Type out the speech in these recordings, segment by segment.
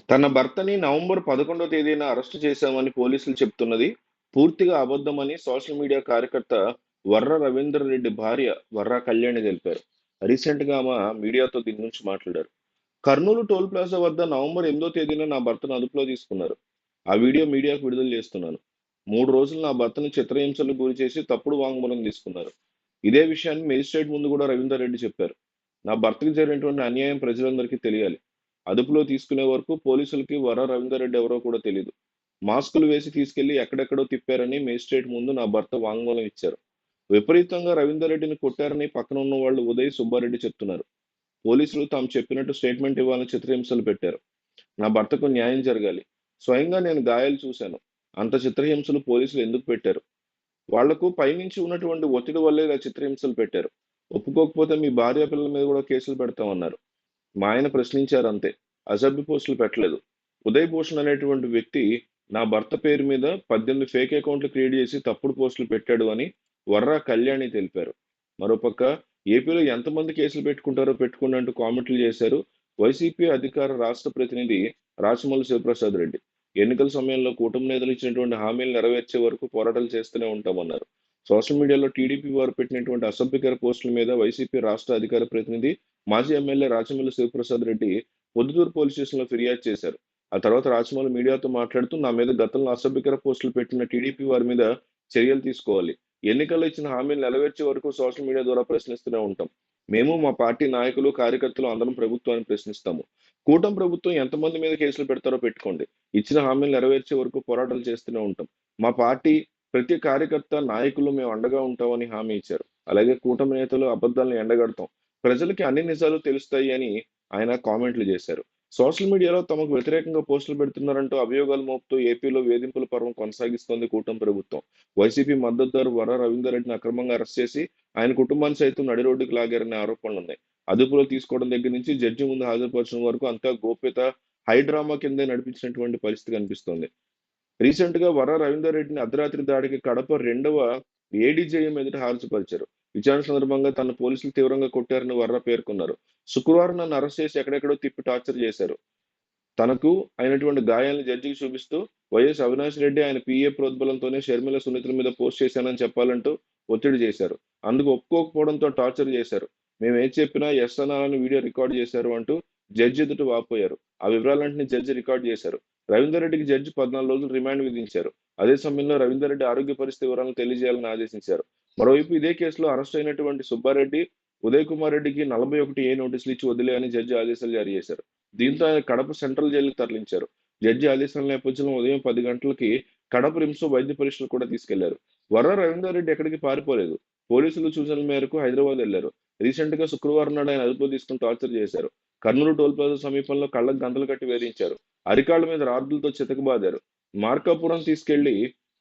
తన భర్తని నవంబర్ 11వ తేదీన అరెస్టు చేశామని పోలీసులు చెప్తున్నది పూర్తిగా అబద్ధమని సోషల్ మీడియా కార్యకర్త వర్ర రవీందర్ రెడ్డి భార్య వర్ర కళ్యాణి తెలిపారు. రీసెంట్ గా ఆమె మీడియాతో దీని గురించి మాట్లాడారు. కర్నూలు టోల్ ప్లాజా వద్ద నవంబర్ 8వ తేదీన నా భర్తను అదుపులో తీసుకున్నారు. ఆ వీడియో మీడియాకు విడుదల చేస్తున్నాను. 3 రోజులు నా భర్తను చిత్రహింసలకు గురి చేసి తప్పుడు వాంగ్మూలం తీసుకున్నారు. ఇదే విషయాన్ని మేజిస్ట్రేట్ ముందు కూడా రవీందర్ రెడ్డి చెప్పారు. నా భర్తకు జరిగినటువంటి అన్యాయం ప్రజలందరికీ తెలియాలి. అదుపులో తీసుకునే వరకు పోలీసులకి వర రవీందర్ రెడ్డి ఎవరో కూడా తెలియదు. మాస్కులు వేసి తీసుకెళ్లి ఎక్కడెక్కడో తిప్పారని మేజిస్ట్రేట్ ముందు నా భర్త వాంగ్మూలం ఇచ్చారు. విపరీతంగా రవీందర్ రెడ్డిని కొట్టారని పక్కన ఉన్న వాళ్ళు ఉదయ్ సుబ్బారెడ్డి చెప్తున్నారు. పోలీసులు తాము చెప్పినట్టు స్టేట్మెంట్ ఇవ్వాలని చిత్రహింసలు పెట్టారు. నా భర్తకు న్యాయం జరగాలి. స్వయంగా నేను గాయాలు చూశాను. అంత చిత్రహింసలు పోలీసులు ఎందుకు పెట్టారు? వాళ్లకు పైనుంచి ఉన్నటువంటి ఒత్తిడి వల్లే ఇలా చిత్రహింసలు పెట్టారు. ఒప్పుకోకపోతే మీ భార్య పిల్లల మీద కూడా కేసులు పెడతామన్నారు. మా ఆయన ప్రశ్నించారు అంతే. అసభ్య పోస్టులు పెట్టలేదు. ఉదయ్ భూషణ్ అనేటువంటి వ్యక్తి నా భర్త పేరు మీద 18 ఫేక్ అకౌంట్లు క్రియేట్ చేసి తప్పుడు పోస్టులు పెట్టాడు అని వర్రా కళ్యాణి తెలిపారు. మరోపక్క ఏపీలో ఎంతమంది కేసులు పెట్టుకుంటారో పెట్టుకోండి అంటూ కామెంట్లు చేశారు వైసీపీ అధికార రాష్ట్ర ప్రతినిధి రాచమల్లి శివప్రసాద్ రెడ్డి. ఎన్నికల సమయంలో కూటమి నేతలు ఇచ్చినటువంటి హామీలు నెరవేర్చే వరకు పోరాటాలు చేస్తూనే ఉంటామన్నారు. సోషల్ మీడియాలో టీడీపీ వారు పెట్టినటువంటి అసభ్యకర పోస్టుల మీద వైసీపీ రాష్ట్ర అధికార ప్రతినిధి మాజీ ఎమ్మెల్యే రాచమల్లి శివప్రసాద్ రెడ్డి పొద్దుటూరు పోలీస్ స్టేషన్లో ఫిర్యాదు చేశారు. ఆ తర్వాత రాచమల్లి మీడియాతో మాట్లాడుతూ నా మీద గతంలో అసభ్యకర పోస్టులు పెట్టిన టీడీపీ వారి మీద చర్యలు తీసుకోవాలి. ఎన్నికల్లో ఇచ్చిన హామీలు నెరవేర్చే వరకు సోషల్ మీడియా ద్వారా ప్రశ్నిస్తూనే ఉంటాం. మేము మా పార్టీ నాయకులు కార్యకర్తలు అందరం ప్రభుత్వాన్ని ప్రశ్నిస్తాము. కూటమి ప్రభుత్వం ఎంతమంది మీద కేసులు పెడతారో పెట్టుకోండి. ఇచ్చిన హామీలు నెరవేర్చే వరకు పోరాటాలు చేస్తూనే ఉంటాం. మా పార్టీ ప్రతి కార్యకర్త నాయకులు మేము అండగా ఉంటామని హామీ ఇచ్చారు. అలాగే కూటమి నేతలు అబద్ధాలను ఎండగడతాం. ప్రజలకి అన్ని నిజాలు తెలుస్తాయి అని ఆయన కామెంట్లు చేశారు. సోషల్ మీడియాలో తమకు వ్యతిరేకంగా పోస్టులు పెడుతున్నారంటూ అభియోగాలు మోపుతూ ఏపీలో వేధింపుల పర్వం కొనసాగిస్తోంది కూటమి ప్రభుత్వం. వైసీపీ మద్దతుదారు వర రవీందర్ రెడ్డిని అక్రమంగా అరెస్ట్ చేసి ఆయన కుటుంబాన్ని సైతం నడి రోడ్డుకు లాగారనే ఆరోపణలున్నాయి. అదుపులో తీసుకోవడం దగ్గర నుంచి జడ్జి ముందు హాజరుపరచడం వరకు అంతా గోప్యత హైడ్రామా కిందే నడిపించినటువంటి పరిస్థితి కనిపిస్తోంది. రీసెంట్ గా వర రవీందర్ రెడ్డిని అర్ధరాత్రి దాడికి కడప 2వ ఏడీజేఎం ఎదుట హాజరుపరిచారు. విచారణ సందర్భంగా తన పోలీసులు తీవ్రంగా కొట్టారని వర్ర పేర్కొన్నారు. శుక్రవారం నన్ను అరెస్ట్ చేసి ఎక్కడెక్కడో తిప్పి టార్చర్ చేశారు. తనకు అయినటువంటి గాయాలను జడ్జికి చూపిస్తూ వైఎస్ అవినాష్ రెడ్డి ఆయన పిఏ ప్రోద్బలంతోనే షర్మిల సునీతల మీద పోస్ట్ చేశానని చెప్పాలంటూ ఒత్తిడి చేశారు. అందుకు ఒప్పుకోకపోవడంతో టార్చర్ చేశారు. మేము ఏం చెప్పినా ఎస్ అనాలని వీడియో రికార్డ్ చేశారు అంటూ జడ్జి ఎదుట వాపోయారు. ఆ వివరాలన్నింటినీ జడ్జి రికార్డ్ చేశారు. రవీందర్ రెడ్డికి జడ్జి 14 రోజులు రిమాండ్ విధించారు. అదే సమయంలో రవీందర్ రెడ్డి ఆరోగ్య పరిస్థితి వివరాలను తెలియజేయాలని ఆదేశించారు. మరోవైపు ఇదే కేసులో అరెస్ట్ అయినటువంటి సుబ్బారెడ్డి, ఉదయ్ కుమార్ రెడ్డికి 41A నోటీసులు ఇచ్చి వదిలేయని జడ్జి ఆదేశాలు జారీ చేశారు. దీంతో ఆయన కడప సెంట్రల్ జైలుకు తరలించారు. జడ్జి ఆదేశాల నేపథ్యంలో ఉదయం 10 గంటలకి కడప రిమ్స్ వైద్య పరీక్షలు కూడా తీసుకెళ్లారు. వర్ర రవీందర్ రెడ్డి ఎక్కడికి పారిపోలేదు. పోలీసుల సూచనల మేరకు హైదరాబాద్ వెళ్లారు. రీసెంట్ గా శుక్రవారం నాడు ఆయన అదుపులో తీసుకుని టార్చర్ చేశారు. కర్నూలు టోల్ ప్లాజా సమీపంలో కళ్ళకు గంతలు కట్టి వేధించారు. అరికాళ్ల మీద రాడ్లతో చితకబాదారు. మార్కాపురం తీసుకెళ్లి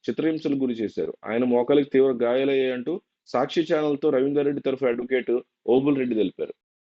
చిత్రహింసలకు గురి చేశారు. ఆయన మోకాలికి తీవ్ర గాయాలయ్యాయంటూ సాక్షి ఛానల్తో రవీందర్ రెడ్డి తరఫు అడ్వకేట్ ఓబుల్ రెడ్డి తెలిపారు.